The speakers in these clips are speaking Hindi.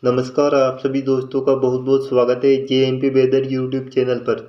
नमस्कार, आप सभी दोस्तों का बहुत बहुत स्वागत है जेएमपी वेदर यूट्यूब चैनल पर।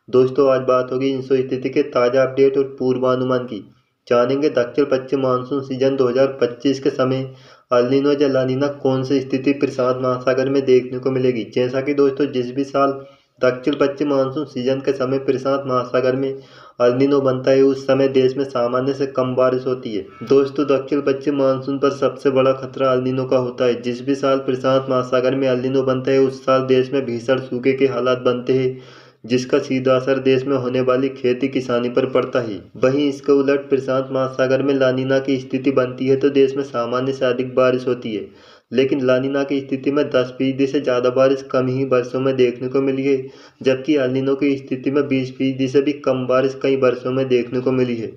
दोस्तों, आज बात होगी इंसो स्थिति के ताज़ा अपडेट और पूर्वानुमान की। जानेंगे दक्षिण पश्चिम मानसून सीजन 2025 के समय एल नीनो या ला नीना कौन सी स्थिति प्रशांत महासागर में देखने को मिलेगी। जैसा कि दोस्तों, जिस भी साल दक्षिण पश्चिम मानसून सीजन के समय प्रशांत महासागर में एल नीनो बनता है, उस समय देश में सामान्य से कम बारिश होती है। दोस्तों, दक्षिण पश्चिम मानसून पर सबसे बड़ा खतरा एल नीनो का होता है। जिस भी साल प्रशांत महासागर में एल नीनो बनता है, उस साल देश में भीषण सूखे के हालात बनते हैं, जिसका सीधा असर देश में होने वाली खेती किसानी पर पड़ता है। वहीं इसके उलट प्रशांत महासागर में ला नीना की स्थिति बनती है तो देश में सामान्य से अधिक बारिश होती है। लेकिन ला नीना की स्थिति में 10% से ज़्यादा बारिश कम ही वर्षों में देखने को मिली है, जबकि एल नीनो की स्थिति में 20% से भी कम बारिश कई वर्षों में देखने को मिली है।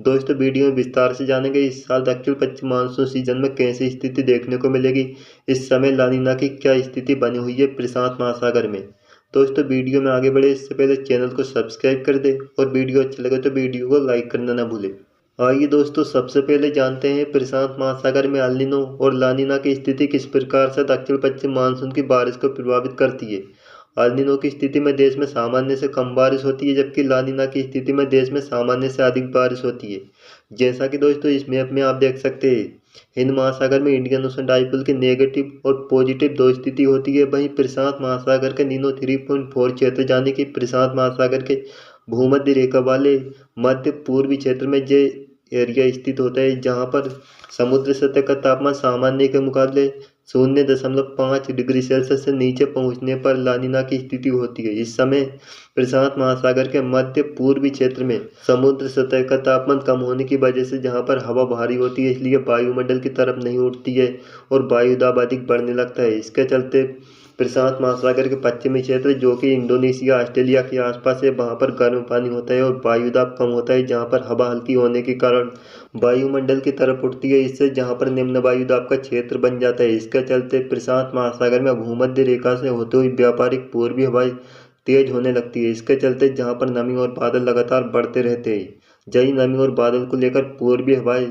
दोस्तों, वीडियो में विस्तार से जानेंगे इस साल दक्षिण पश्चिम मानसून सीजन में कैसी स्थिति देखने को मिलेगी, इस समय ला नीना की क्या स्थिति बनी हुई है प्रशांत महासागर में। दोस्तों, वीडियो में आगे बढ़े इससे पहले चैनल को सब्सक्राइब कर दें और वीडियो अच्छा लगे तो वीडियो को लाइक करना न भूलें। आइए दोस्तों, सबसे पहले जानते हैं प्रशांत महासागर में एल नीनो और ला नीना की स्थिति किस प्रकार से दक्षिण पश्चिम मानसून की बारिश को प्रभावित करती है। एल नीनो की स्थिति में देश में सामान्य से कम बारिश होती है, जबकि ला नीना की स्थिति में देश में सामान्य से अधिक बारिश होती है। जैसा कि दोस्तों इस मैप में आप देख सकते हैं, हिंद महासागर में इंडियन ओशन डाइपोल की नेगेटिव और पॉजिटिव दो स्थिति होती है। वहीं प्रशांत महासागर के नीनो 3.4 क्षेत्र यानी कि प्रशांत महासागर के भूमध्य रेखा वाले मध्य पूर्वी क्षेत्र में जो एरिया स्थित होता है, जहां पर समुद्र सतह का तापमान सामान्य के मुकाबले 0.5 डिग्री सेल्सियस से नीचे पहुंचने पर ला नीना की स्थिति होती है। इस समय प्रशांत महासागर के मध्य पूर्वी क्षेत्र में समुद्र सतह का तापमान कम होने की वजह से जहां पर हवा भारी होती है, इसलिए वायुमंडल की तरफ नहीं उठती है और वायुदाब अधिक बढ़ने लगता है। इसके चलते प्रशांत महासागर के पश्चिमी क्षेत्र, जो कि इंडोनेशिया ऑस्ट्रेलिया के आसपास है, वहां पर गर्म पानी होता है और वायुदाब कम होता है, जहां पर हवा हल्की होने के कारण वायुमंडल की तरफ उठती है। इससे जहां पर निम्न वायुदाब का क्षेत्र बन जाता है। इसके चलते प्रशांत महासागर में भूमध्य रेखा से होते हुए व्यापारिक पूर्वी हवाएं तेज होने लगती है। इसके चलते जहां पर नमी और बादल लगातार बढ़ते रहते हैं, यही नमी और बादल को लेकर पूर्वी हवाएं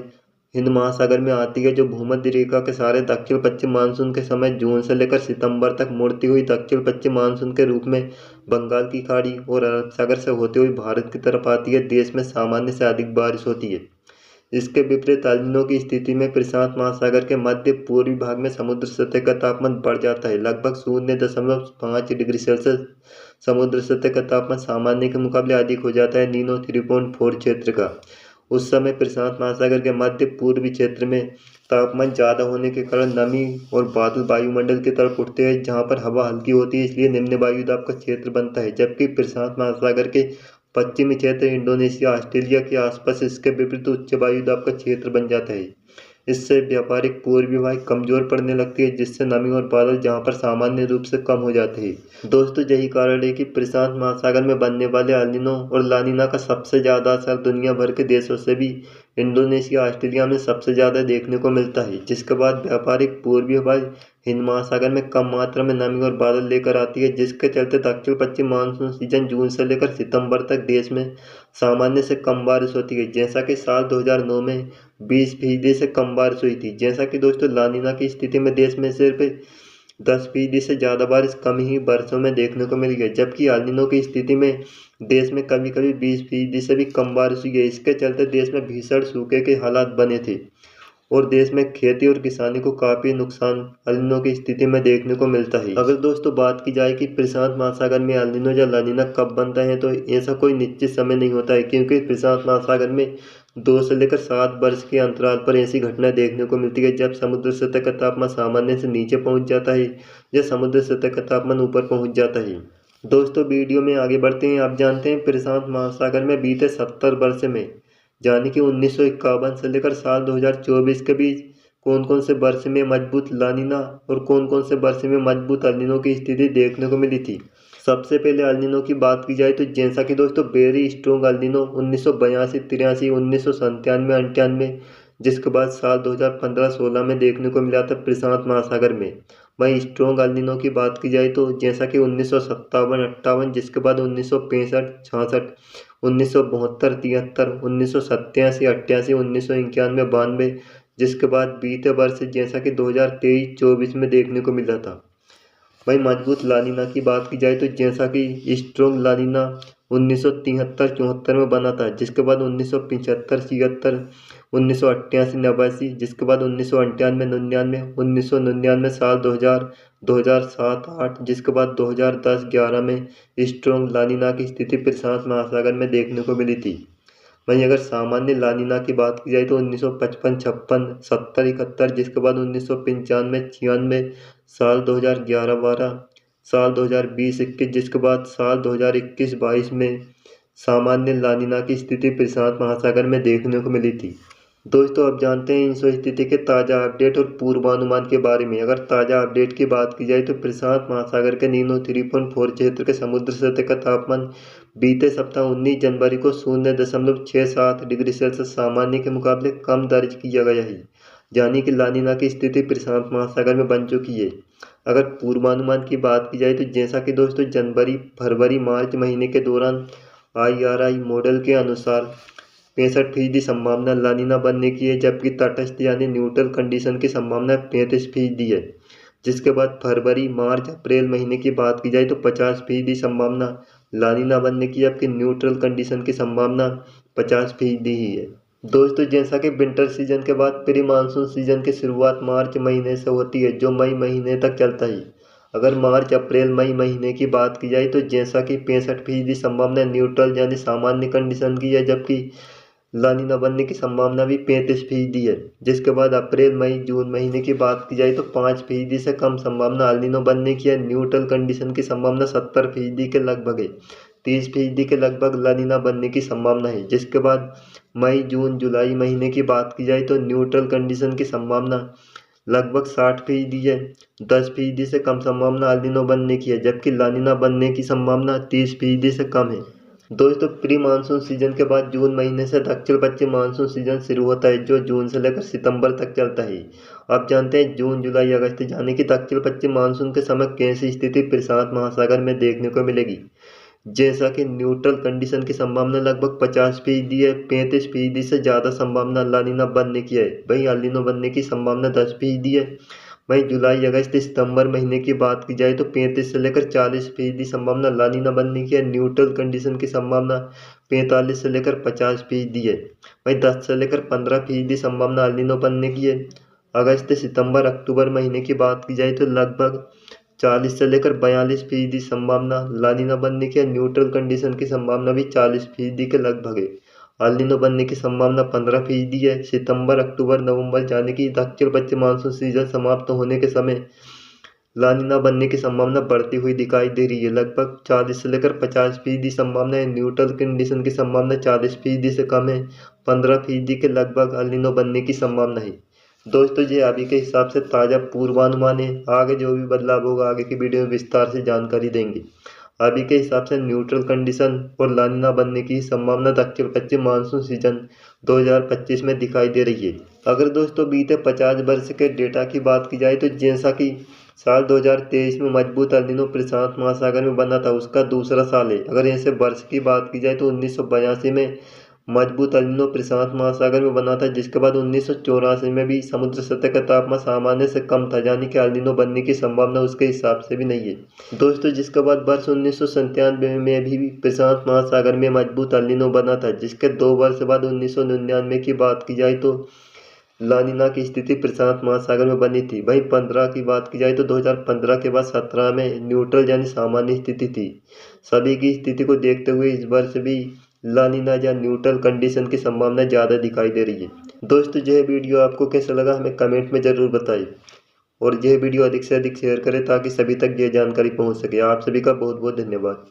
हिंद महासागर में आती है, जो भूमध्य रेखा के सारे दक्षिण पश्चिम मानसून के समय जून से लेकर सितंबर तक मुड़ती हुई दक्षिण पश्चिम मानसून के रूप में बंगाल की खाड़ी और अरब सागर से होते हुए भारत की तरफ आती है। देश में सामान्य से अधिक बारिश होती है। इसके विपरीत एल नीनो की स्थिति में प्रशांत महासागर के मध्य पूर्वी भाग में समुद्र सतह का तापमान बढ़ जाता है। लगभग 0.5 डिग्री सेल्सियस समुद्र सतह का तापमान सामान्य के मुकाबले अधिक हो जाता है नीनो 3.4 क्षेत्र का। उस समय प्रशांत महासागर के मध्य पूर्वी क्षेत्र में तापमान ज़्यादा होने के कारण नमी और बादल वायुमंडल की तरफ उठते हैं, जहां पर हवा हल्की होती है, इसलिए निम्न वायुदाब का क्षेत्र बनता है। जबकि प्रशांत महासागर के पश्चिमी क्षेत्र इंडोनेशिया ऑस्ट्रेलिया के आसपास इसके विपरीत उच्च वायुदाब का क्षेत्र बन जाता है। इससे व्यापारिक पूर्वी हवाएं कमजोर पड़ने लगती है, जिससे नमी और बादल जहां पर सामान्य रूप से कम हो जाते हैं। दोस्तों, यही कारण है कि प्रशांत महासागर में बनने वाले एल नीनो और ला नीना का सबसे ज़्यादा असर दुनिया भर के देशों से भी इंडोनेशिया ऑस्ट्रेलिया में सबसे ज़्यादा देखने को मिलता है, जिसके बाद व्यापारिक पूर्वी हवाएं हिंद महासागर में कम मात्रा में नमी और बादल लेकर आती है, जिसके चलते दक्षिण पश्चिम मानसून सीजन जून से लेकर सितंबर तक देश में सामान्य से कम बारिश होती है। जैसा कि साल 2009 में 20% से कम बारिश हुई थी। जैसा कि दोस्तों ला नीना की स्थिति में देश में सिर्फ 10% से ज़्यादा बारिश कम ही वर्षों में देखने को मिली है, जबकि एल नीनो की स्थिति में देश में कभी कभी 20% से भी कम बारिश हुई है। इसके चलते देश में भीषण सूखे के हालात बने थे और देश में खेती और किसानी को काफ़ी नुकसान एल नीनो की स्थिति में देखने को मिलता है। अगर दोस्तों बात की जाए कि प्रशांत महासागर में एल नीनो या ला नीना कब बनता है, तो ऐसा कोई निश्चित समय नहीं होता है, क्योंकि प्रशांत महासागर में 2 से लेकर 7 वर्ष के अंतराल पर ऐसी घटना देखने को मिलती है जब समुद्र सतह का तापमान सामान्य से नीचे पहुंच जाता है या समुद्र सतह का तापमान ऊपर पहुंच जाता है। दोस्तों, वीडियो में आगे बढ़ते हैं। आप जानते हैं प्रशांत महासागर में बीते 70 वर्ष में, यानी कि 1951 से लेकर साल 2024 के बीच कौन कौन से वर्ष में मजबूत ला नीना और कौन कौन से वर्ष में मजबूत एल नीनो की स्थिति देखने को मिली थी। सबसे पहले एल नीनो की बात की जाए तो जैसा कि दोस्तों वेरी स्ट्रॉन्ग एल नीनो 1982, 83, 1997, 98, जिसके बाद साल 2015-16 में देखने को मिला था प्रशांत महासागर में। वहीं स्ट्रॉन्ग एल नीनो की बात की जाए तो जैसा कि 1957, 58, जिसके बाद 1965, 66, 1972, 73, 1987, 88, 1991, 92, जिसके बाद बीते वर्ष जैसा कि 2023-24 में देखने को मिला था। वहीं मजबूत लानिना की बात की जाए तो जैसा कि स्ट्रॉन्ग लानिना 1973-74 में बना था, जिसके बाद 1975-76, 1988-89, जिसके बाद 1998-99, 1999 साल 2000, 2007-08, जिसके बाद 2010-11 में स्ट्रॉन्ग लानिना की स्थिति प्रशांत महासागर में देखने को मिली थी। वहीं अगर सामान्य लानिना की बात की जाए तो 1955-56, 70-71, जिसके बाद 1995-96, साल 2011-12, साल 2020-21, जिसके बाद साल 2021-22 में सामान्य लानिना की स्थिति प्रशांत महासागर में देखने को मिली थी। दोस्तों, अब जानते हैं इंसो स्थिति के ताज़ा अपडेट और पूर्वानुमान के बारे में। अगर ताज़ा अपडेट की बात की जाए तो प्रशांत महासागर के नीनो 3.4 क्षेत्र के समुद्र सतह का तापमान बीते सप्ताह 19 जनवरी को 0.67 डिग्री सेल्सियस सामान्य के मुकाबले कम दर्ज किया गया है, यानी कि लानिना की स्थिति प्रशांत महासागर में बन चुकी है। अगर पूर्वानुमान की बात की जाए तो जैसा कि दोस्तों जनवरी, फरवरी, मार्च महीने के दौरान IRI मॉडल के अनुसार 65% संभावना लानिना बनने की है, जबकि तटस्थ यानी न्यूट्रल कंडीशन की संभावना 35% है। जिसके बाद फरवरी, मार्च, अप्रैल महीने की बात की जाए तो 50% संभावना लानिना बनने की, जबकि न्यूट्रल कंडीशन की संभावना 50% ही है। दोस्तों, जैसा कि विंटर सीजन के बाद प्री मानसून सीजन की शुरुआत मार्च महीने से होती है, जो मई महीने तक चलता है। अगर मार्च, अप्रैल, मई महीने की बात की जाए तो जैसा कि 65% संभावना न्यूट्रल यानी सामान्य कंडीशन की है, जबकि लानिना बनने की संभावना भी 35% है। जिसके बाद अप्रैल, मई, जून महीने की बात की जाए तो 5% से कम संभावना अल्नीनो बनने की है। न्यूट्रल कंडीशन की संभावना 70% के लगभग है। 30% के लगभग लानिना बनने की संभावना है। जिसके बाद मई, जून, जुलाई महीने की बात की जाए तो न्यूट्रल कंडीशन की संभावना लगभग 60% है। 10% से कम संभावना अल्नीनो बनने की है, जबकि लानिना बनने की संभावना 30% से कम है। दोस्तों, प्री मानसून सीजन के बाद जून महीने से दक्षिण पश्चिम मानसून सीजन शुरू होता है, जो जून से लेकर सितंबर तक चलता है। आप जानते हैं जून, जुलाई, अगस्त यानी कि दक्षिण पश्चिम मानसून के समय कैसी स्थिति प्रशांत महासागर में देखने को मिलेगी। जैसा कि न्यूट्रल कंडीशन की संभावना लगभग 50% है। 35% से ज़्यादा संभावना लानिना बनने की है। वहीं अल्नीनो बनने की संभावना 10% है। वहीं जुलाई, अगस्त, सितंबर महीने की बात की जाए तो 35 से लेकर 40% संभावना लानिना बनने की है। न्यूट्रल कंडीशन की संभावना 45 से लेकर 50% है। वहीं 10 से लेकर 15% संभावना अल्नीनो बनने की है। अगस्त, सितंबर, अक्टूबर महीने की बात की जाए तो लगभग 40 से लेकर 42% संभावना लानिना बनने की है। न्यूट्रल कंडीशन की संभावना भी 40% के लगभग है। अल्नीनो बनने की संभावना 15% है। सितंबर, अक्टूबर, नवंबर यानी कि दक्षिण पश्चिम मानसून सीजन समाप्त होने के समय लानिना बनने की संभावना बढ़ती हुई दिखाई दे रही है। लगभग 40 से लेकर 50% संभावना है। न्यूट्रल कंडीशन की संभावना 40% से कम है। 15% के लगभग अल्नीनो बनने की संभावना है। दोस्तों, ये अभी के हिसाब से ताज़ा पूर्वानुमान है। आगे जो भी बदलाव होगा आगे की वीडियो में विस्तार से जानकारी देंगे। अभी के हिसाब से न्यूट्रल कंडीशन और लानिना बनने की संभावना दक्षिण पश्चिम मानसून सीजन 2025 में दिखाई दे रही है। अगर दोस्तों बीते 50 वर्ष के डेटा की बात की जाए तो जैसा कि साल 2023 में मजबूत अल्नीनो प्रशांत महासागर में बना था, उसका दूसरा साल है। अगर ऐसे वर्ष की बात की जाए तो 1982 में मजबूत अल्नीनो प्रशांत महासागर में बना था, जिसके बाद 1984 में भी समुद्र सतह का तापमान सामान्य से कम था, यानी कि अल्नीनो बनने की संभावना उसके हिसाब से भी नहीं है। दोस्तों, जिसके बाद वर्ष 1997 में भी प्रशांत महासागर में मजबूत अल्नीनो बना था, जिसके 2 वर्ष बाद 1999 की बात की जाए तो लानिना की स्थिति प्रशांत महासागर में बनी थी। वहीं 15 की बात की जाए तो 2015 के बाद 17 में न्यूट्रल यानी सामान्य स्थिति थी। सभी की स्थिति को देखते हुए इस वर्ष भी लानिना या न्यूट्रल कंडीशन की संभावना ज़्यादा दिखाई दे रही है। दोस्तों, यह वीडियो आपको कैसा लगा हमें कमेंट में ज़रूर बताइए और यह वीडियो अधिक से अधिक शेयर करें ताकि सभी तक ये जानकारी पहुंच सके। आप सभी का बहुत बहुत धन्यवाद।